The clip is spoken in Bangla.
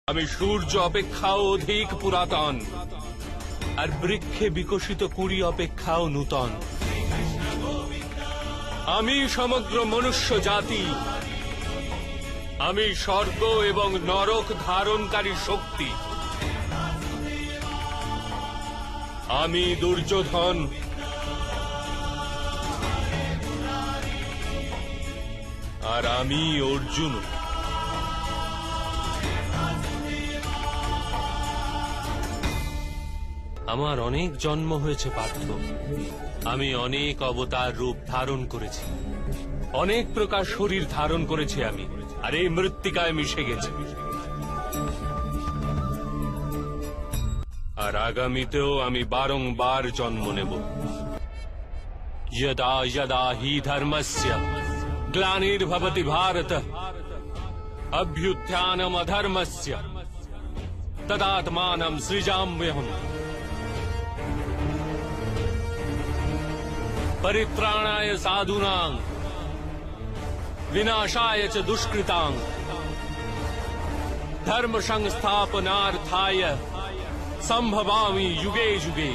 আমি সূর্য অপেক্ষাও অধিক পুরাতন, আর বৃক্ষে বিকশিত কুড়ি অপেক্ষাও নূতন। আমি সমগ্র মনুষ্য জাতি, আমি স্বর্গ এবং নরক ধারণকারী শক্তি। আমি দুর্যোধন, আর আমি অর্জুন। আমার অনেক জন্ম হয়েছে পার্থ। আমি অনেক অবতার রূপ ধারণ করেছি, অনেক প্রকার শরীর ধারণ করেছি আমি, আর এই মৃত্তিকায় মিশে গেছে। আর আগামীতেও আমি বারংবার জন্ম নেব। যদা যদা হি ধর্মস্য গ্লানির্ভবতি ভারত অভ্যুত্থানম অধর্মস্য তদাত্মানম সৃজাম্যহম। परित्राणाय साधूनां विनाशाय च दुष्कृतां धर्म संस्थापनार्थाय संभवामि युगे युगे।